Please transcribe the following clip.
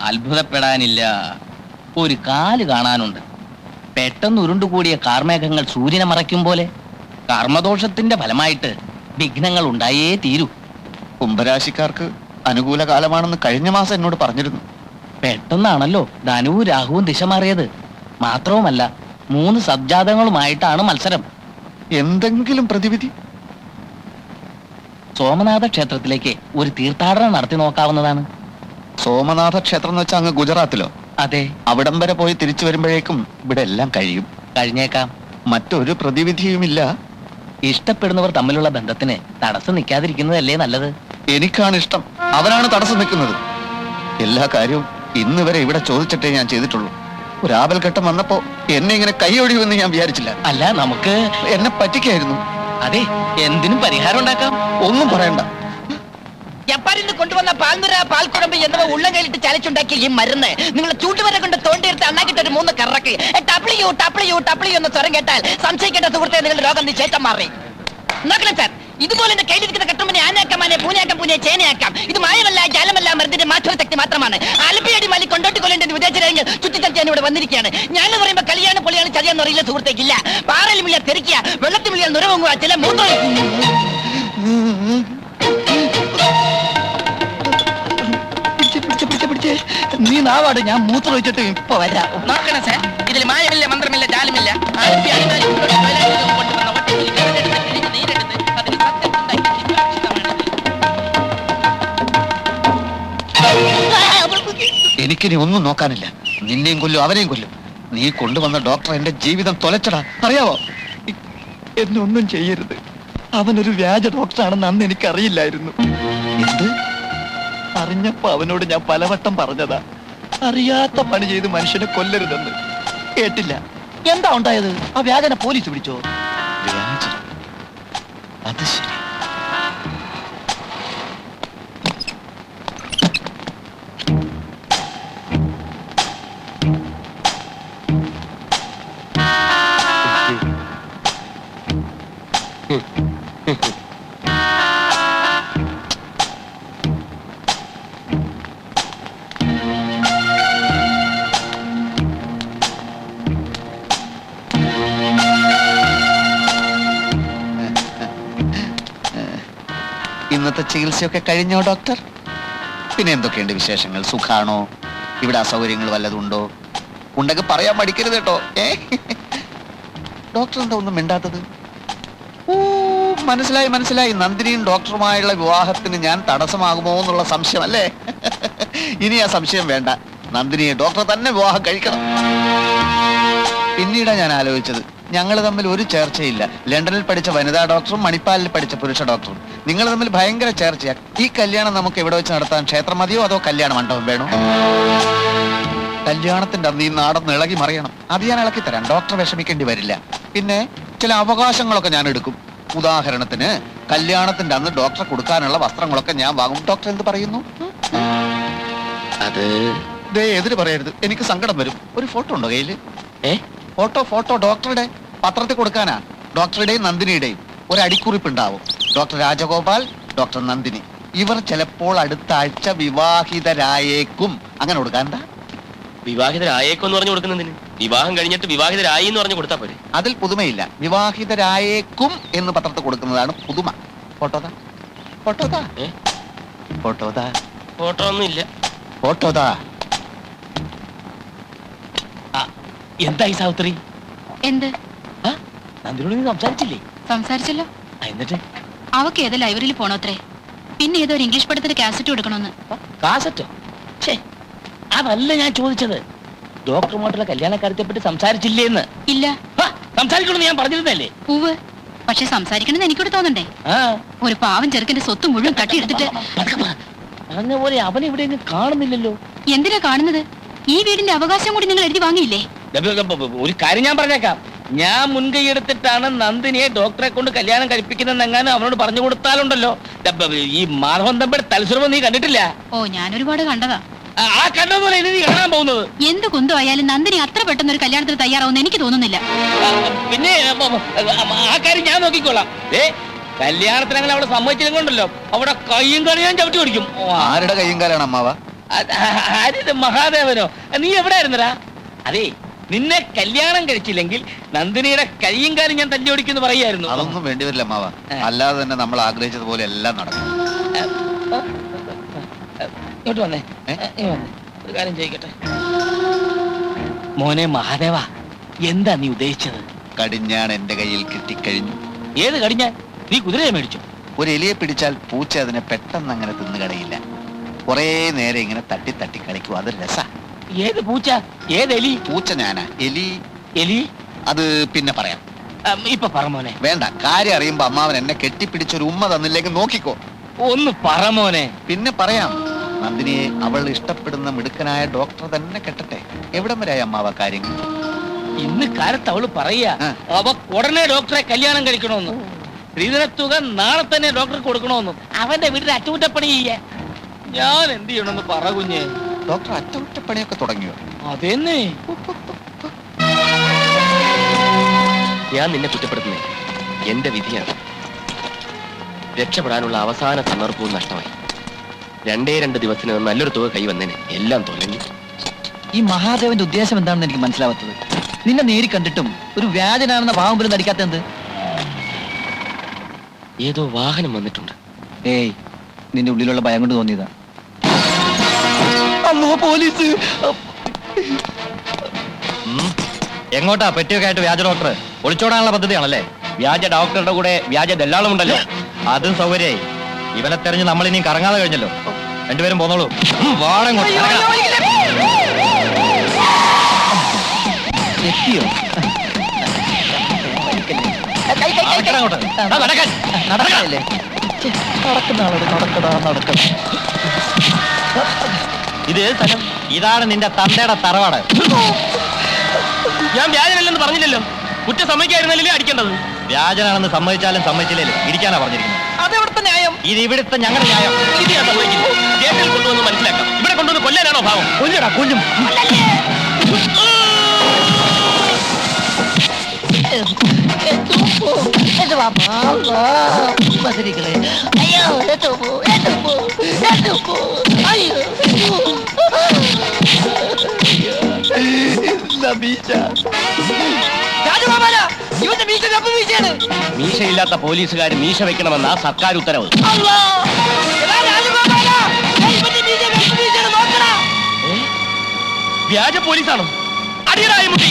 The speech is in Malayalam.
അത്ഭുതപ്പെടാനില്ല. ഒരു കാല് കാണാനുണ്ട്. പെട്ടെന്ന് ഉരുണ്ടുകൂടിയ കാർമേഘങ്ങൾ സൂര്യനെ മറയ്ക്കും പോലെ കർമ്മദോഷത്തിന്റെ ഫലമായിട്ട് വിഘ്നങ്ങൾ ഉണ്ടായേ തീരൂ. കുംഭരാശിക്കാർക്ക് അനുകൂല കാലമാണെന്ന് കഴിഞ്ഞ മാസം എന്നോട് പറഞ്ഞിരുന്നു. പെട്ടെന്നാണല്ലോ ധനുവും രാഹുവും ദിശ മാറിയത്. മാത്രവുമല്ല 3 സബ്ജാതങ്ങളുമായിട്ടാണ് മത്സരം. എന്തെങ്കിലും പ്രതിവിധി? സോമനാഥ ക്ഷേത്രത്തിലേക്ക് ഒരു തീർത്ഥാടനം നടത്തി നോക്കാവുന്നതാണ്. സോമനാഥ ക്ഷേത്രം എന്ന് വെച്ചാൽ അങ്ങ് ഗുജറാത്തിലോ? അതെ. അവിടം വരെ പോയി തിരിച്ചു വരുമ്പോഴേക്കും ഇവിടെ എല്ലാം കഴിയും. കഴിഞ്ഞേക്കാം. മറ്റൊരു പ്രതിവിധിയുമില്ല. ഇഷ്ടപ്പെടുന്നവർ തമ്മിലുള്ള ബന്ധത്തിന് തടസ്സം നിൽക്കാതിരിക്കുന്നതല്ലേ നല്ലത്. എനിക്കാണ് ഇഷ്ടം, അവനാണ് തടസ്സം നിൽക്കുന്നത്. എല്ലാ കാര്യവും ഇന്ന് വരെ ഇവിടെ ചോദിച്ചിട്ടേ ഞാൻ ചെയ്തിട്ടുള്ളൂ. ഒരു ആപൽഘട്ടം വന്നപ്പോ എന്നെ ഇങ്ങനെ കൈയൊഴിയുമെന്ന് ഞാൻ വിചാരിച്ചില്ല. അല്ല, നമുക്ക് എന്നെ പറ്റിക്കായിരുന്നു. അതെ, എന്തിനും പരിഹാരം ഉണ്ടാക്കാം. ഒന്നും പറയണ്ട. ജപ്പാനിൽ നിന്ന് കൊണ്ടുവന്ന പാൽനുര പാൽക്കുഴമ്പ് എന്നിവ ഉള്ളങ്കയിലിട്ട് ചലച്ചുണ്ടാക്കിയ ഈ മരുന്ന് നിങ്ങളെ ചൂട്ടുവരെ കൊണ്ട് തോണ്ടിയെടുത്ത് അണ്ണാക്കിട്ട് ഒരു 3 കറക്ക് ടപ്ലിയു ടപ്ലിയു ടപ്ലിയു എന്ന സ്വരം കേട്ടാൽ സംശയിക്കേണ്ട സുഹൃത്തെ നിങ്ങളുടെ രോഗം നിശ്ചയിച്ചം മാറി. നോക്കണം സാർ, ഇതുപോലെ എന്റെ കയ്യിലിരിക്കുന്ന കട്ടുമ്പനെ ആനയാക്കാമാനെ പൂനയാക്കാം പൂനെ ചേനയാക്കാം. ഇത് മായമല്ല, ജാലമല്ല, മരുന്നിന്റെ മാറ്റൊരു ശക്തി മാത്രമാണ്. ആലപ്പിയടി മാലി കൊണ്ടോട്ടിക്കൊല്ലേണ്ട വിദേശരാജ്യങ്ങൾ ചുറ്റിച്ചടിച്ചാൻ ഇവിടെ വന്നിരിക്കുകയാണ്. ഞാനെന്ന് പറയുമ്പോൾ കല്യാണം പൊളിയാണ് ചതിയാന്ന് അറിയില്ല സുഹൃത്തേക്കില്ല. പാറയിൽ മുള്ളിയാൽ തെറിക്കുക, വെള്ളത്തിൽ മുള്ളിയാൽ നുരവങ്ങുക, ചില മൂത്രം. നീ നാവാട്, ഞാൻ മൂത്രം ഒഴിച്ചിട്ട് ഇപ്പൊ വരാം. നോക്കണം സാർ, ഇതിൽ മായമില്ല, മന്ത്രമില്ല, ജാലമില്ല. എനിക്കിനി ഒന്നും നോക്കാനില്ല. നിന്നെയും കൊല്ലും, അവനെയും കൊല്ലും. നീ കൊണ്ടുവന്ന ഡോക്ടർ എന്റെ ജീവിതം തൊലച്ചടാ, അറിയാവോ? എന്നെ ഒന്നും ചെയ്യരുത്. അവനൊരു വ്യാജ ഡോക്ടറാണെന്ന് അന്ന് എനിക്കറിയില്ലായിരുന്നു. എന്ത്? അറിഞ്ഞപ്പോ അവനോട് ഞാൻ പലവട്ടം പറഞ്ഞതാ, അറിയാത്ത പണി ചെയ്ത് മനുഷ്യനെ കൊല്ലരുതെന്ന്. കേട്ടില്ല. എന്താ ഉണ്ടായത്? ആ വ്യാജനെ പോലീസ് പിടിച്ചോ? വ്യാജൻ? അത് ശരി. ഇന്നത്തെ ചികിത്സയൊക്കെ കഴിഞ്ഞോ ഡോക്ടർ? പിന്നെ എന്തൊക്കെയുണ്ട് വിശേഷങ്ങൾ? സുഖാണോ? ഇവിടെ അസൗകര്യങ്ങൾ വല്ലതുണ്ടോ? ഉണ്ടെങ്കിൽ പറയാൻ മടിക്കരുത് കേട്ടോ. ഡോക്ടർ എന്താ ഒന്നും മിണ്ടാത്തത്? ഓ, മനസ്സിലായി മനസ്സിലായി. നന്ദിനിയും ഡോക്ടറുമായുള്ള വിവാഹത്തിന് ഞാൻ തടസ്സമാകുമോ എന്നുള്ള സംശയം അല്ലേ? ഇനി ആ സംശയം വേണ്ട. നന്ദിനിയെ ഡോക്ടർ തന്നെ വിവാഹം കഴിക്കണം. പിന്നീടാ ഞാൻ ആലോചിച്ചത്, ഞങ്ങൾ തമ്മിൽ ഒരു ചേർച്ചയില്ല. ലണ്ടനിൽ പഠിച്ച വനിതാ ഡോക്ടറും മണിപ്പാലിൽ പഠിച്ച പുരുഷ ഡോക്ടറും. നിങ്ങൾ തമ്മിൽ ഭയങ്കര ചേർച്ചയാ. ഈ കല്യാണം നമുക്ക് എവിടെ വെച്ച് നടത്താൻ? ക്ഷേത്രം മതിയോ അതോ കല്യാണ മണ്ഡപം വേണോ? കല്യാണത്തിന്റെ അന്ന് ഈ നാടൊന്ന് ഇളകി മറിയണം. അത് ഞാൻ ഇളക്കി തരാം. ഡോക്ടർ വിഷമിക്കേണ്ടി വരില്ല. പിന്നെ ചില അവകാശങ്ങളൊക്കെ ഞാൻ എടുക്കും. ഉദാഹരണത്തിന് കല്യാണത്തിന്റെ അന്ന് ഡോക്ടറെ കൊടുക്കാനുള്ള വസ്ത്രങ്ങളൊക്കെ ഞാൻ വാങ്ങും. ഡോക്ടർ എന്ത് പറയുന്നു? അത് എതിര് പറയരുത്, എനിക്ക് സങ്കടം വരും. ഒരു ഫോട്ടോ ഉണ്ടോ കയ്യില്? ഫോട്ടോ ഡോക്ടറുടെ പത്രത്തിൽ കൊടുക്കാനാ. ഡോക്ടറുടെയും നന്ദിനിയുടെയും ഒരു അടിക്കുറിപ്പ് ഉണ്ടാവും. Doctor Rajagopal, doctor Nandini. ഇവർ ചിലപ്പോൾ അടുത്ത ആഴ്ച വിവാഹിതരായേക്കും. അങ്ങനെ കൊടുക്കാൻ എന്താ? വിവാഹിതരായേക്കും എന്ന് പറഞ്ഞു കൊടുക്കുന്നതിന് വിവാഹം കഴിഞ്ഞിട്ട് വിവാഹിതരായി എന്ന് പറഞ്ഞു കൊടുത്താൽ പോരെ? അതിൽ പുതുമയില്ല. വിവാഹിതരായേക്കും എന്ന് പത്രത്തിൽ കൊടുക്കുന്നതാണ് പുതുമ. ഫോട്ടോതാ ഫോട്ടോതാ ഫോട്ടോതാ ഫോട്ടോ ഒന്നും ഇല്ല. ഫോട്ടോതാ. എന്തായി സാവിത്രി? എന്ത്? നന്ദിനോട് നീ സംസാരിച്ചില്ലേ? സംസാരിച്ചല്ലോ. എന്നിട്ട് അവക്ക് ഏതോ ലൈബ്രറിയിൽ പോണോത്രേ. പിന്നെ ഏതോ ഒരു ഇംഗ്ലീഷ് പടത്തിന്റെ കാസറ്റ് കൊടുക്കണമെന്ന്. കാസറ്റോ? അതല്ല ഞാൻ ചോദിച്ചത്. ഡോക്ടറുമായിട്ടുള്ള കല്യാണ കാര്യത്തെപ്പറ്റി സംസാരിച്ചില്ലേന്ന്. ഇല്ല. സംസാരിക്കണമെന്ന് ഞാൻ പറഞ്ഞിരുന്നല്ലേ? ഉവ്. പക്ഷെ സംസാരിക്കണമെന്ന് എനിക്കൂടെ തോന്നണ്ടേ? ഒരു പാവം ചെറുക്കന്റെ സ്വത്ത് മുഴുവൻ തട്ടിയെടുത്തിട്ട് പറഞ്ഞ പോലെ അവൻ ഇവിടെ കാണുന്നില്ലല്ലോ. എന്തിനാ കാണുന്നത്? ഈ വീടിന്റെ അവകാശം കൂടി നിങ്ങൾ എഴുതി വാങ്ങിയില്ലേ? ഒരു കാര്യം ഞാൻ പറഞ്ഞേക്കാം. ഞാൻ മുൻകൈ എടുത്തിട്ടാണ് നന്ദിനിയെ ഡോക്ടറെ കൊണ്ട് കല്യാണം കഴിപ്പിക്കുന്നതെങ്ങാനും അവനോട് പറഞ്ഞു കൊടുത്താലുണ്ടല്ലോ, ഈ മാധവൻ തമ്പിയുടെ തലസുരമ നീ കണ്ടിട്ടില്ല? ഓ, ഞാൻ ഒരുപാട് കണ്ടതാ. ആ കണ്ടതുപോലെ ഇനി നീ കാണാൻ പോകുന്നത്. എന്ത് കുന്തോ ആയാലും നന്ദിനി അത്ര പെട്ടെന്ന് ഒരു കല്യാണത്തിന് തയ്യാറാവുന്ന എനിക്ക് തോന്നുന്നില്ല. പിന്നെ ആ കാര്യം ഞാൻ നോക്കിക്കോളാം. കല്യാണത്തിന് അങ്ങനെ അവിടെ സമ്മതിച്ചില്ലെങ്കിലുണ്ടല്ലോ അവിടെ കയ്യും കളിയാൻ ചവിട്ടി പിടിക്കും. ആരുടെ കയ്യും കാലാണ് അമ്മാവ? ആരിത് മഹാദേവനോ? നീ എവിടെ ആയിരുന്നടാ? അതേ, നിന്നെ കല്യാണം കഴിച്ചില്ലെങ്കിൽ നന്ദിനിയുടെ കൈയും കാലും ഞാൻ തല്ലി ഓടിക്കുന്നു പറയായിരുന്നു. അതൊന്നും വേണ്ടിവരില്ല അമ്മാവ. അല്ലാതെ തന്നെ നമ്മൾ ആഗ്രഹിച്ചതുപോലെ എല്ലാം നടക്കും. ഇങ്ങോട്ട് വന്നേ. ഇങ്ങ് വന്നേ. ഒരു കാര്യം ചോദിക്കട്ടെ മോനെ മഹാദേവ, എന്താ നീ ഉദ്ദേശിച്ചത്? കടിഞ്ഞാൺ എന്റെ കയ്യിൽ കിട്ടിക്കഴിഞ്ഞു. ഏത് കടിഞ്ഞാൻ? നീ കുതിരയെ മേടിച്ചു? ഒരു എലിയെ പിടിച്ചാൽ പൂച്ച അതിനെ പെട്ടെന്ന് അങ്ങനെ തിന്നുകടയില്ല. കുറേ നേരം ഇങ്ങനെ തട്ടി തട്ടി കളിക്കും. അതൊരു രസാ. ഏത് പൂച്ച? ഏത് എലി? പൂച്ച ഞാനാ. എലി എലി അത് പിന്നെ പറയാം. ഇപ്പൊ പറ മോനെ. വേണ്ട, കാര്യം അറിയുമ്പോ അമ്മാവൻ എന്നെ കെട്ടിപ്പിടിച്ചൊരു ഉമ്മ തന്നില്ലെങ്കിൽ നോക്കിക്കോ. ഒന്ന് പറ മോനെ. പിന്നെ പറയാം. നന്ദിനിയെ അവൾ ഇഷ്ടപ്പെടുന്ന മിടുക്കനായ ഡോക്ടർ തന്നെ കെട്ടട്ടെ. എവിടം വരെയായി അമ്മാവ കാര്യങ്ങൾ? ഇന്ന് കാലത്ത് അവള് പറയാ അവ ഉടനെ ഡോക്ടറെ കല്യാണം കഴിക്കണമെന്ന്. സ്ത്രീധനത്തുക നാളെ തന്നെ ഡോക്ടർക്ക് കൊടുക്കണമെന്നും അവന്റെ വീട്ടിൽ അറ്റകുറ്റപ്പണി ചെയ്യാൻ. ഞാൻ എന്ത് ചെയ്യണമെന്ന് പറ കുഞ്ഞെ. ഡോക്ടർ അറ്റകുറ്റപ്പണിയൊക്കെ തുടങ്ങിയോ? അതെന്നെ. ഞാൻ നിന്നെ കുറ്റപ്പെടുത്തുന്നേ എന്റെ വിധിയാണ്. രക്ഷപ്പെടാനുള്ള അവസാന സന്ദർഭവും നഷ്ടമായി. 2 ദിവസത്തിനകം നല്ലൊരു തുക കൈ വന്നേനെ. എല്ലാം തൊലഞ്ഞു. ഈ മഹാദേവന്റെ ഉദ്ദേശം എന്താണെന്ന് എനിക്ക് മനസ്സിലാവാത്തത്. നിന്നെ നേരി കണ്ടിട്ടും ഒരു വ്യാജനാണെന്ന ഭാവം പോലും നടിക്കാത്തത്. ഏതോ വാഹനം വന്നിട്ടുണ്ട്. ഏയ്, നിന്റെ ഉള്ളിലുള്ള ഭയം കൊണ്ട് തോന്നിയതാ. അല്ലോ പോലീസ്! എങ്ങോട്ടാ പെട്ടിയൊക്കെ ആയിട്ട് വ്യാജ ഡോക്ടർ? ഒളിച്ചോടാനുള്ള പദ്ധതിയാണല്ലേ? വ്യാജ ഡോക്ടറുടെ കൂടെ വ്യാജ ദല്ലാളും ഉണ്ടല്ലോ. അതും സൗകര്യമായി. ഇവനെ തെരഞ്ഞ് നമ്മൾ ഇനിയും കറങ്ങാതെ കഴിഞ്ഞല്ലോ. രണ്ടുപേരും പോന്നോളൂ. വാടങ്ങോട്ട് എത്തിയോ? നടക്കല്ലേ? നടക്കുന്ന ആളോട് നടക്കടാ നടക്കടാ. ഇത് ഏത് സ്ഥലം? ഇതാണ് നിന്റെ തന്തയുടെ തറവാട്. ഞാൻ വ്യാജനല്ലെന്ന് പറഞ്ഞില്ലല്ലോ. കുറ്റം സമ്മതിക്കായിരുന്നല്ലേ അടിക്കേണ്ടത്? വ്യാജനാണെന്ന് സമ്മതിച്ചാലും സമ്മതിച്ചില്ലേലും ഇരിക്കാനാ പറഞ്ഞിരിക്കുന്നത്. അതെവിടുത്തെ ന്യായം? ഇത് ഇവിടുത്തെ ഞങ്ങളുടെ ന്യായം. ഇത് ഞാൻ സമ്മതിക്കില്ല. ജയിലിൽ കൊണ്ടുവന്ന് മനസ്സിലാക്കാം. ഇവിടെ കൊണ്ടുവന്ന് കൊല്ലാനാണോ ഭാവം? കൊല്ലടാ, കൊല്ലും. ഇവന്റെ മീശ കപ്പ് വീശയാണ്. മീശയില്ലാത്ത പോലീസുകാർ മീശ വെക്കണമെന്നാ സർക്കാർ ഉത്തരവ്. വ്യാജ പോലീസാണോ? അടിയടായി മുട്ടി.